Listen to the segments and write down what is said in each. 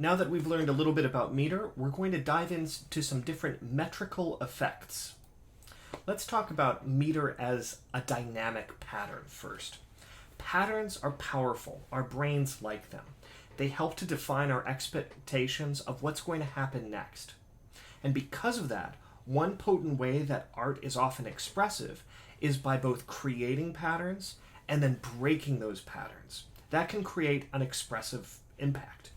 Now that we've learned a little bit about meter, we're going to dive into some different metrical effects. Let's talk about meter as a dynamic pattern first. Patterns are powerful. Our brains like them. They help to define our expectations of what's going to happen next. And because of that, one potent way that art is often expressive is by both creating patterns and then breaking those patterns. That can create an expressive impact.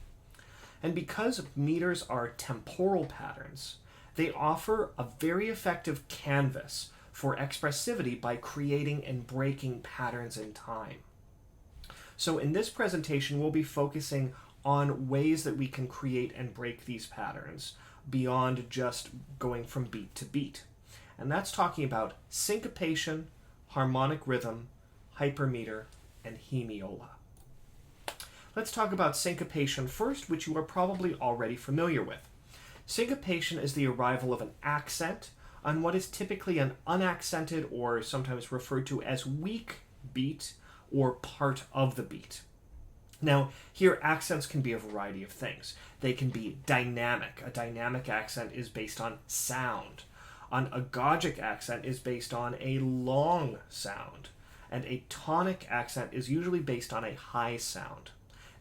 And because meters are temporal patterns, they offer a very effective canvas for expressivity by creating and breaking patterns in time. So in this presentation, we'll be focusing on ways that we can create and break these patterns beyond just going from beat to beat. And that's talking about syncopation, harmonic rhythm, hypermeter, and hemiola. Let's talk about syncopation first, which you are probably already familiar with. Syncopation is the arrival of an accent on what is typically an unaccented or sometimes referred to as weak beat or part of the beat. Now, here accents can be a variety of things. They can be dynamic. A dynamic accent is based on sound. An agogic accent is based on a long sound. And a tonic accent is usually based on a high sound.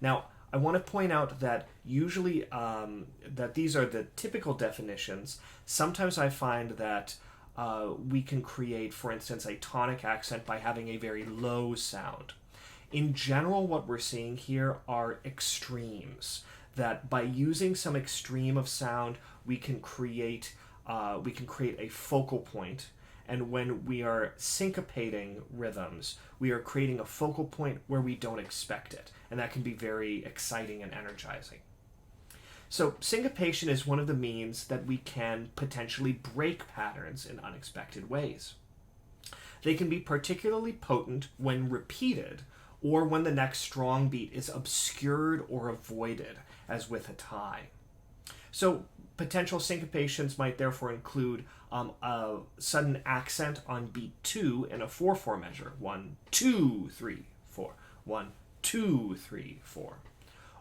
Now, I want to point out that usually that these are the typical definitions. Sometimes I find that we can create, for instance, a tonic accent by having a very low sound. In general, what we're seeing here are extremes, that by using some extreme of sound, we can create a focal point. And when we are syncopating rhythms, we are creating a focal point where we don't expect it. And that can be very exciting and energizing. So syncopation is one of the means that we can potentially break patterns in unexpected ways. They can be particularly potent when repeated or when the next strong beat is obscured or avoided, as with a tie. So potential syncopations might therefore include a sudden accent on beat 2 in a 4/4 measure. 1, 2, 3, 4. 1, 2, 3, 4.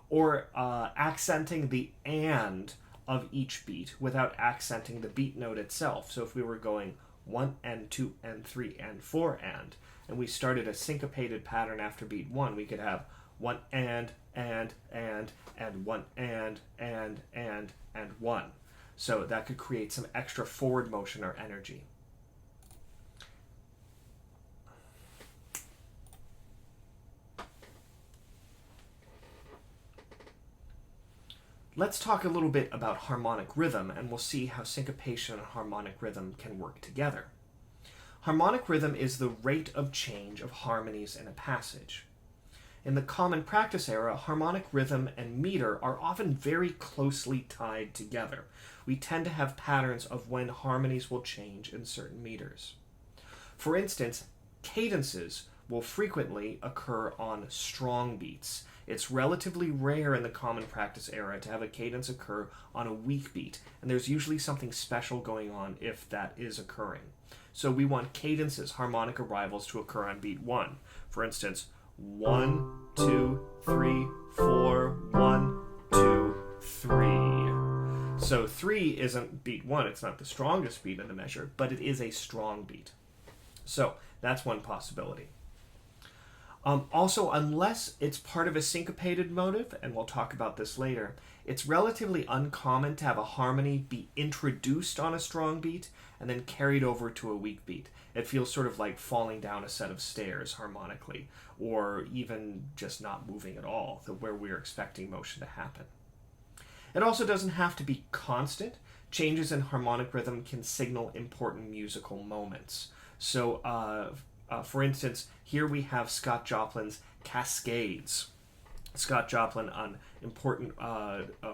Or accenting the and of each beat without accenting the beat note itself. So if we were going 1 and 2 and 3 and 4 and we started a syncopated pattern after beat 1, we could have 1 and 1 and 1. So that could create some extra forward motion or energy. Let's talk a little bit about harmonic rhythm, and we'll see how syncopation and harmonic rhythm can work together. Harmonic rhythm is the rate of change of harmonies in a passage. In the common practice era, harmonic rhythm and meter are often very closely tied together. We tend to have patterns of when harmonies will change in certain meters. For instance, cadences will frequently occur on strong beats. It's relatively rare in the common practice era to have a cadence occur on a weak beat, and there's usually something special going on if that is occurring. So we want cadences, harmonic arrivals, to occur on beat 1. For instance, 1, 2, 3, 4, 1, 2, 3. So 3 isn't beat 1, it's not the strongest beat in the measure, but it is a strong beat. So that's one possibility. Also, unless it's part of a syncopated motive, and we'll talk about this later, it's relatively uncommon to have a harmony be introduced on a strong beat and then carried over to a weak beat. It feels sort of like falling down a set of stairs harmonically, or even just not moving at all, where we're expecting motion to happen. It also doesn't have to be constant. Changes in harmonic rhythm can signal important musical moments. So, for instance, here we have Scott Joplin's Cascades. Scott Joplin, an important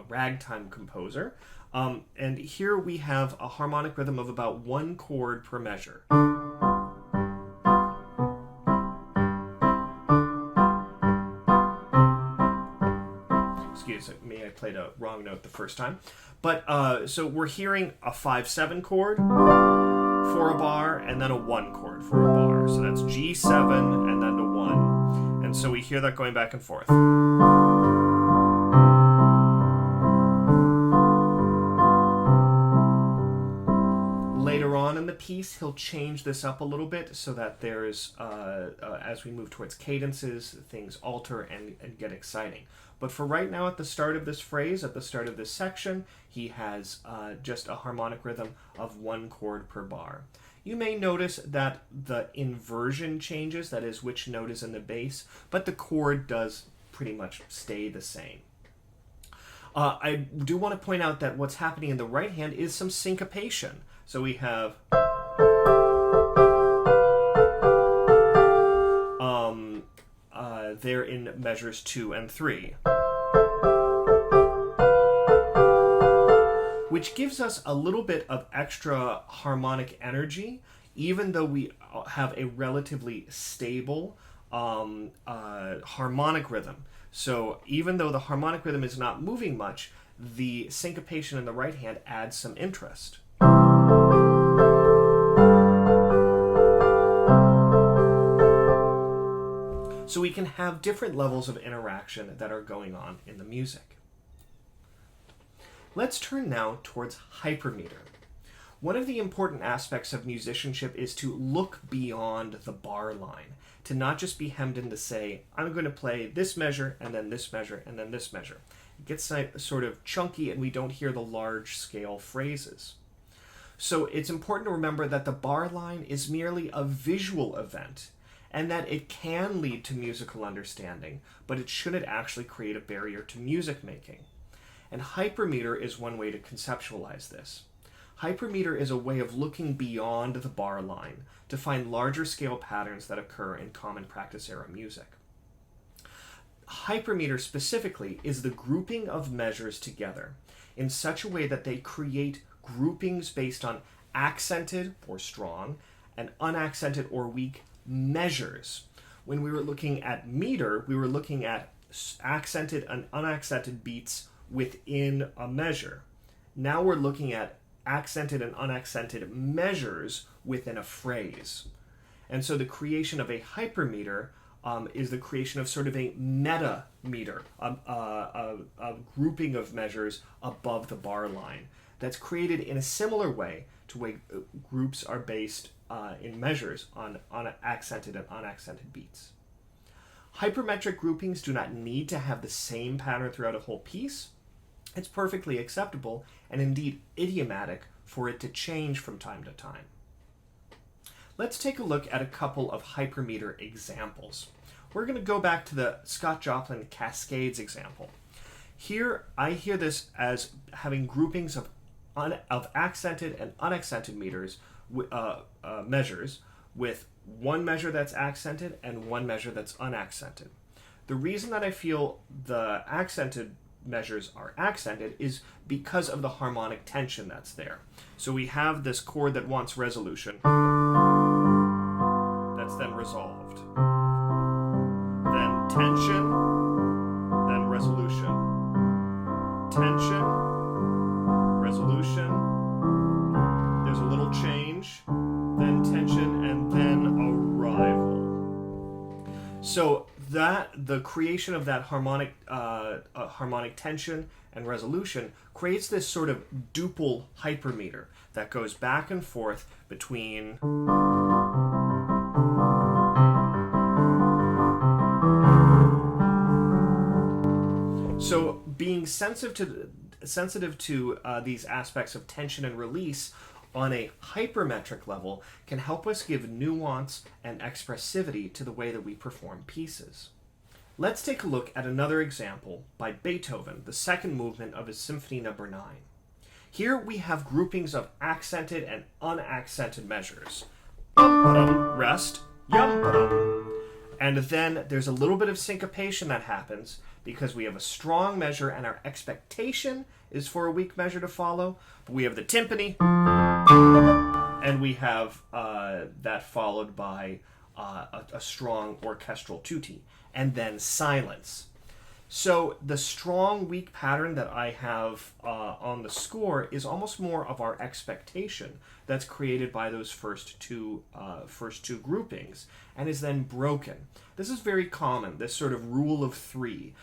ragtime composer. And here we have a harmonic rhythm of about 1 chord per measure. Excuse me, I played a wrong note the first time. But so we're hearing a 5/7 chord for a bar, and then a 1 chord for a bar. So that's G7 and then a 1. And so we hear that going back and forth. piece, he'll change this up a little bit so that there's, as we move towards cadences, things alter and get exciting. But for right now, at the start of this phrase, at the start of this section, he has just a harmonic rhythm of 1 chord per bar. You may notice that the inversion changes, that is, which note is in the bass, but the chord does pretty much stay the same. I do want to point out that what's happening in the right hand is some syncopation. So we have there in measures 2 and 3, which gives us a little bit of extra harmonic energy, even though we have a relatively stable harmonic rhythm. So even though the harmonic rhythm is not moving much, the syncopation in the right hand adds some interest. So we can have different levels of interaction that are going on in the music. Let's turn now towards hypermeter. One of the important aspects of musicianship is to look beyond the bar line, to not just be hemmed in to say, I'm going to play this measure, and then this measure, and then this measure. It gets sort of chunky, and we don't hear the large-scale phrases. So it's important to remember that the bar line is merely a visual event, and that it can lead to musical understanding, but it shouldn't actually create a barrier to music making. And hypermeter is one way to conceptualize this. Hypermeter is a way of looking beyond the bar line to find larger scale patterns that occur in common practice era music. Hypermeter specifically is the grouping of measures together in such a way that they create groupings based on accented or strong and unaccented or weak measures. When we were looking at meter, we were looking at accented and unaccented beats within a measure. Now we're looking at accented and unaccented measures within a phrase. And so the creation of a hypermeter is the creation of sort of a meta-meter, a grouping of measures above the bar line that's created in a similar way to way groups are based in measures on accented and unaccented beats. Hypermetric groupings do not need to have the same pattern throughout a whole piece. It's perfectly acceptable and indeed idiomatic for it to change from time to time. Let's take a look at a couple of hypermeter examples. We're going to go back to the Scott Joplin Cascades example. Here, I hear this as having groupings of accented and unaccented measures with one measure that's accented and one measure that's unaccented. The reason that I feel the accented measures are accented is because of the harmonic tension that's there. So we have this chord that wants resolution that's then resolved. Then tension, then resolution. Tension, resolution. There's a little change, then tension, and then arrival. So that the creation of that harmonic tension and resolution creates this sort of duple hypermeter that goes back and forth between so being sensitive to these aspects of tension and release on a hypermetric level can help us give nuance and expressivity to the way that we perform pieces. Let's take a look at another example by Beethoven, the second movement of his Symphony No. 9. Here we have groupings of accented and unaccented measures. Rest, and then there's a little bit of syncopation that happens because we have a strong measure and our expectation is for a weak measure to follow. But we have the timpani, and we have that followed by a strong orchestral tutti, and then silence. So the strong, weak pattern that I have on the score is almost more of our expectation that's created by those first two groupings, and is then broken. This is very common, this sort of rule of three.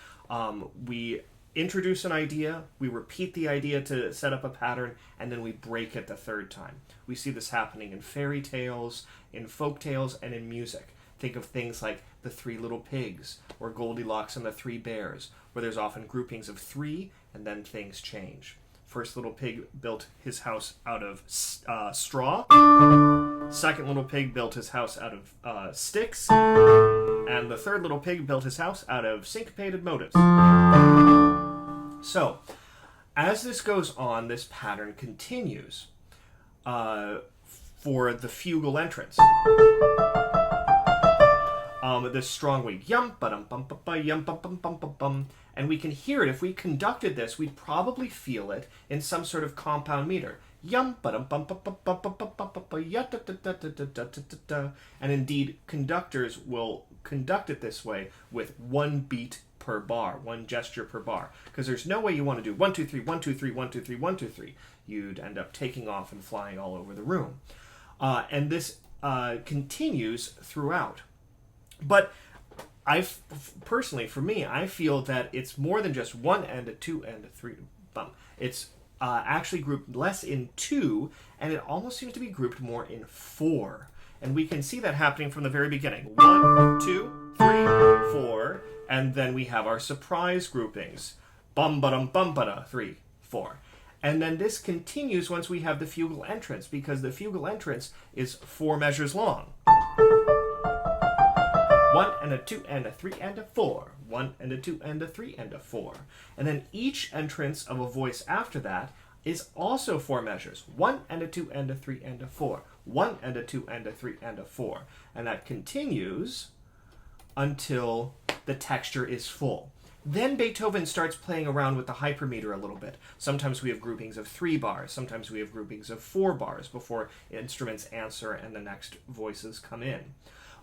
We introduce an idea, we repeat the idea to set up a pattern, and then we break it the third time. We see this happening in fairy tales, in folk tales, and in music. Think of things like The Three Little Pigs, or Goldilocks and the Three Bears, where there's often groupings of three, and then things change. First little pig built his house out of straw. Second little pig built his house out of sticks. And the third little pig built his house out of syncopated motives. So, as this goes on, this pattern continues for the fugal entrance. This strong weak yum ba dum bum ba yum bum bum bum bum bum, and we can hear it. If we conducted this, we'd probably feel it in some sort of compound meter. Yum ba dum bum bum bum bum bum bum bum bum ya da da da da da da da da. And indeed, conductors will conduct it this way with one beat per bar, one gesture per bar, because there's no way you want to do 1 2 3 1 2 3 1 2 3 1 2 3. You'd end up taking off and flying all over the room, and this continues throughout. But personally, for me, I feel that it's more than just one and a two and a three. It's actually grouped less in two, and it almost seems to be grouped more in four. And we can see that happening from the very beginning. 1, 2, 3, 4, and then we have our surprise groupings. Bum ba dum bum ba da 3, 4. And then this continues once we have the fugal entrance, because the fugal entrance is 4 measures long. 1 and a 2 and a 3 and a 4. 1 and a 2 and a 3 and a 4. And then each entrance of a voice after that is also 4 measures. 1 and a 2 and a 3 and a 4. 1 and a 2 and a 3 and a 4. And that continues until the texture is full. Then Beethoven starts playing around with the hypermeter a little bit. Sometimes we have groupings of 3 bars. Sometimes we have groupings of 4 bars before instruments answer and the next voices come in.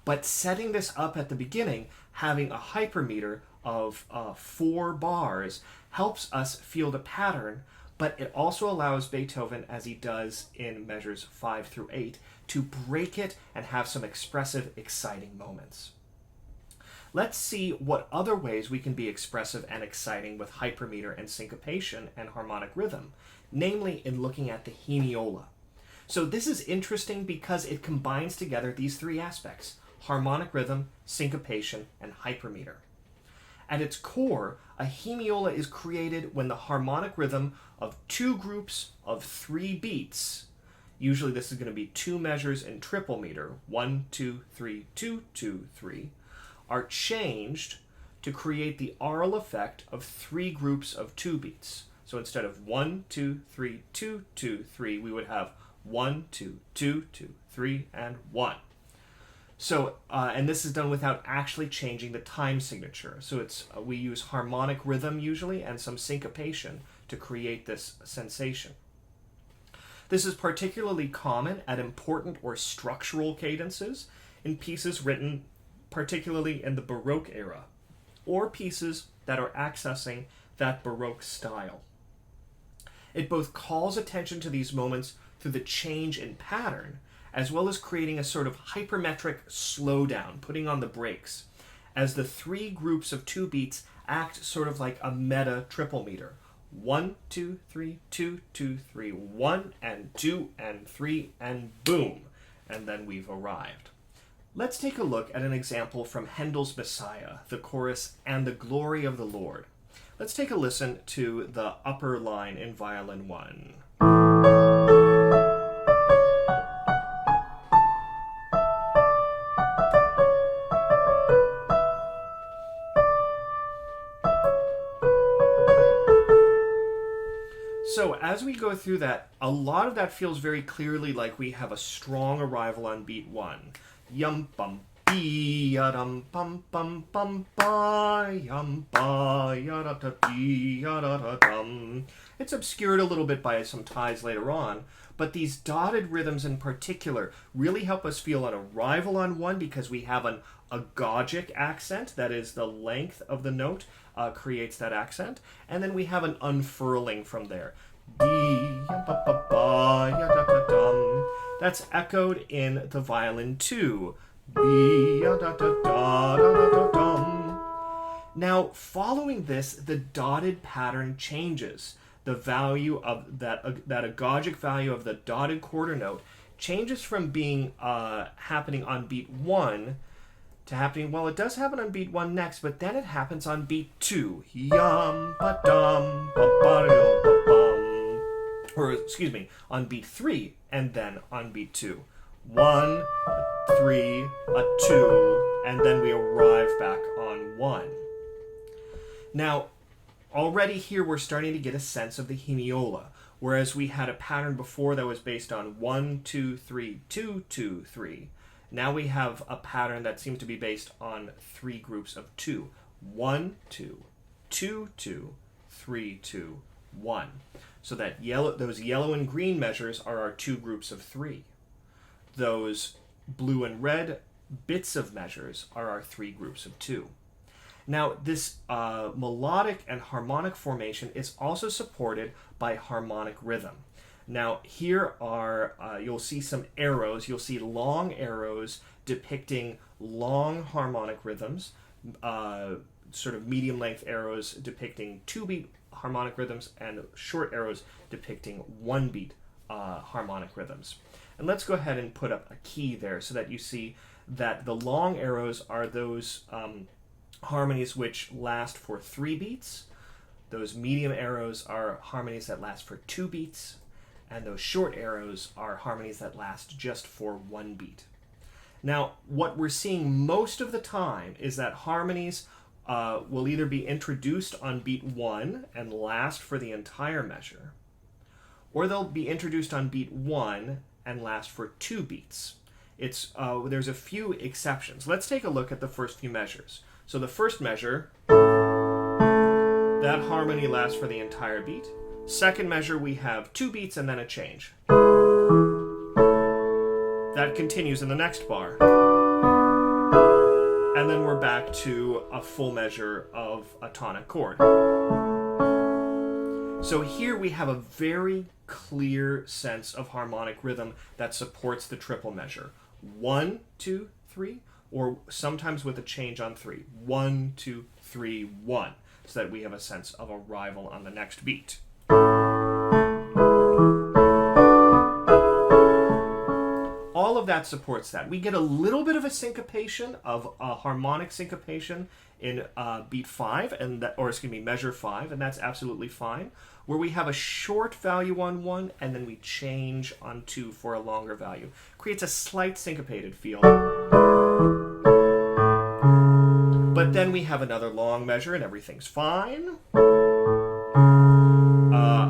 But setting this up at the beginning, having a hypermeter of 4 bars, helps us feel the pattern, but it also allows Beethoven, as he does in measures 5 through 8, to break it and have some expressive, exciting moments. Let's see what other ways we can be expressive and exciting with hypermeter and syncopation and harmonic rhythm, namely in looking at the hemiola. So this is interesting because it combines together these 3 aspects: harmonic rhythm, syncopation, and hypermeter. At its core, a hemiola is created when the harmonic rhythm of 2 groups of 3 beats, usually this is going to be 2 measures in triple meter, 1, 2, 3, 2, 2, 3, are changed to create the aural effect of 3 groups of 2 beats. So instead of 1, 2, 3, 2, 2, 3, we would have 1, 2, 2, 2, 3, and 1. So, and this is done without actually changing the time signature. So it's we use harmonic rhythm usually and some syncopation to create this sensation. This is particularly common at important or structural cadences in pieces written particularly in the Baroque era, or pieces that are accessing that Baroque style. It both calls attention to these moments through the change in pattern, as well as creating a sort of hypermetric slowdown, putting on the brakes, as the 3 groups of 2 beats act sort of like a meta triple meter. 1, 2, 3, 2, 2, 3, 1, and 2, and 3, and boom. And then we've arrived. Let's take a look at an example from Handel's Messiah, the chorus, "And the Glory of the Lord." Let's take a listen to the upper line in Violin 1. So as we go through that, a lot of that feels very clearly like we have a strong arrival on beat 1. Yum bum bee ya dum bum bum bum ba yum ba ya da da dee ya da da dum. It's obscured a little bit by some ties later on, but these dotted rhythms in particular really help us feel an arrival on 1 because we have an agogic accent, that is the length of the note creates that accent, and then we have an unfurling from there. Dee ya ba ba ba ya da da dum. That's echoed in the Violin 2. Be da da da da da da dum. Now, following this, the dotted pattern changes. The value of that agogic value of the dotted quarter note changes from being happening on beat 1 to happening, well, it does happen on beat 1 next, but then it happens on beat 2. Yum, ba-dum, ba-ba-dum, or, excuse me, on beat 3, and then on beat 2. 1, 3, a 2, and then we arrive back on 1. Now, already here we're starting to get a sense of the hemiola, whereas we had a pattern before that was based on 1, 2, 3, 2, 2, 3. Now we have a pattern that seems to be based on 3 groups of 2. 1, 2, 2, 2, 3, 2, 1. So that those yellow and green measures are our 2 groups of 3. Those blue and red bits of measures are our 3 groups of 2. Now, this melodic and harmonic formation is also supported by harmonic rhythm. Now, here are, you'll see some arrows. You'll see long arrows depicting long harmonic rhythms, sort of medium-length arrows depicting 2-beat harmonic rhythms, and short arrows depicting 1-beat harmonic rhythms. And let's go ahead and put up a key there so that you see that the long arrows are those harmonies which last for 3 beats. Those medium arrows are harmonies that last for 2 beats. And those short arrows are harmonies that last just for 1 beat. Now, what we're seeing most of the time is that harmonies will either be introduced on beat 1 and last for the entire measure, or they'll be introduced on beat 1 and last for 2 beats. There's a few exceptions. Let's take a look at the first few measures. So the first measure, that harmony lasts for the entire beat. Second measure, we have 2 beats and then a change. That continues in the next bar. And then we're back to a full measure of a tonic chord. So here we have a very clear sense of harmonic rhythm that supports the triple measure. 1, 2, 3, or sometimes with a change on 3. 1, 2, 3, 1, so that we have a sense of arrival on the next beat. All of that supports that. We get a little bit of a syncopation, of a harmonic syncopation in beat 5, measure 5, and that's absolutely fine, where we have a short value on 1, and then we change on 2 for a longer value. Creates a slight syncopated feel. But then we have another long measure, and everything's fine.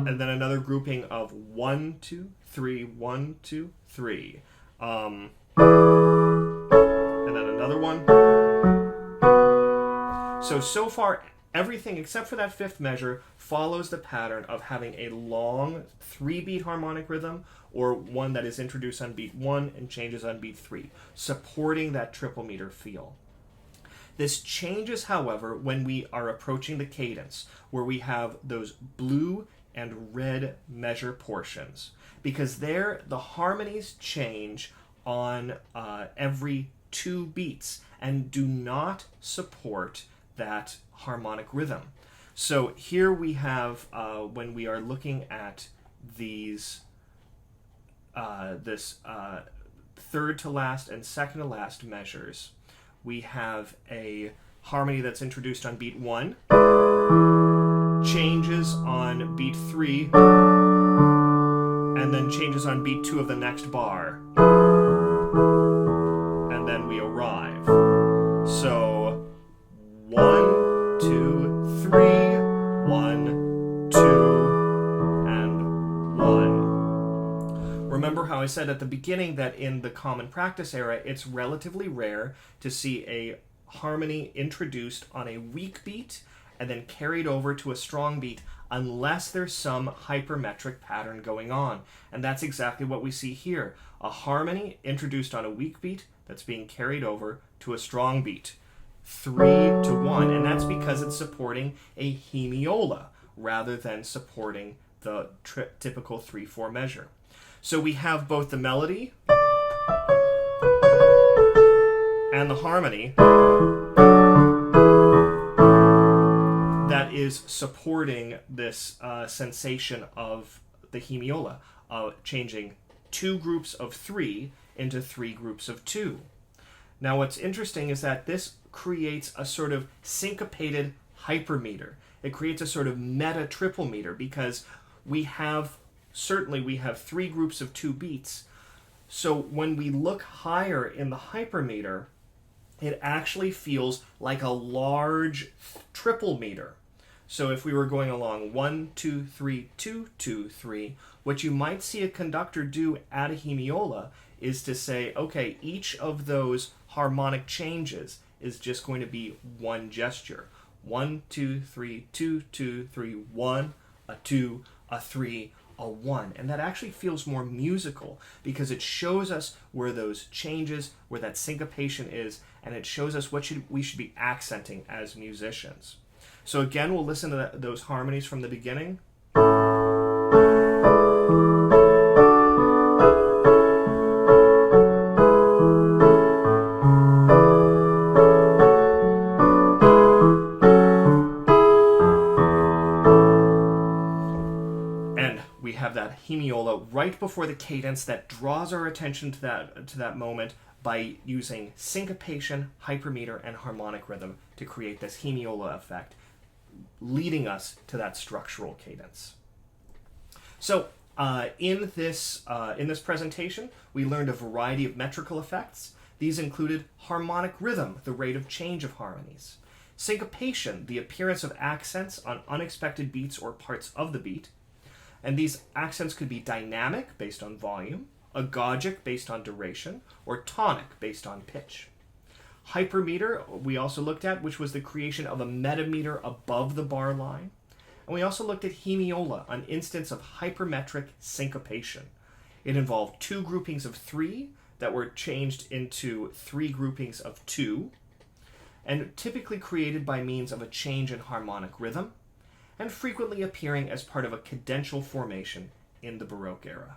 And then another grouping of 1, 2, 3, 1, 2, 3. And then another one. So far, everything except for that 5th measure follows the pattern of having a long 3-beat harmonic rhythm, or one that is introduced on beat 1 and changes on beat 3, supporting that triple meter feel. This changes, however, when we are approaching the cadence, where we have those blue and red measure portions, because there the harmonies change on every 2 beats and do not support that harmonic rhythm. So here we have, when we are looking at these, this third to last and second to last measures, we have a harmony that's introduced on beat 1, changes on beat 3, and then changes on beat 2 of the next bar. And then we arrive. So 1, 2, 3, 1, 2, and 1. Remember how I said at the beginning that in the common practice era, it's relatively rare to see a harmony introduced on a weak beat and then carried over to a strong beat unless there's some hypermetric pattern going on. And that's exactly what we see here. A harmony introduced on a weak beat that's being carried over to a strong beat. 3 to 1, and that's because it's supporting a hemiola rather than supporting the typical 3/4 measure. So we have both the melody and the harmony is supporting this sensation of the hemiola, changing 2 groups of 3 into 3 groups of 2. Now what's interesting is that this creates a sort of syncopated hypermeter. It creates a sort of meta triple meter because we have 3 groups of 2 beats. So when we look higher in the hypermeter, it actually feels like a large triple meter. So if we were going along 1, 2, 3, 2, 2, 3, what you might see a conductor do at a hemiola is to say, okay, each of those harmonic changes is just going to be one gesture. 1, 2, 3, 2, 2, 3, 1, a 2, a 3, a 1. And that actually feels more musical because it shows us where those changes, where that syncopation is, and it shows us what we should be accenting as musicians. So again, we'll listen to those harmonies from the beginning. We have that hemiola right before the cadence that draws our attention to that moment by using syncopation, hypermeter, and harmonic rhythm to create this hemiola effect, leading us to that structural cadence. So in this presentation, we learned a variety of metrical effects. These included harmonic rhythm, the rate of change of harmonies; syncopation, the appearance of accents on unexpected beats or parts of the beat. And these accents could be dynamic, based on volume, agogic, based on duration, or tonic, based on pitch. Hypermeter, we also looked at, which was the creation of a metameter above the bar line. And we also looked at hemiola, an instance of hypermetric syncopation. It involved 2 groupings of 3 that were changed into 3 groupings of 2, and typically created by means of a change in harmonic rhythm, and frequently appearing as part of a cadential formation in the Baroque era.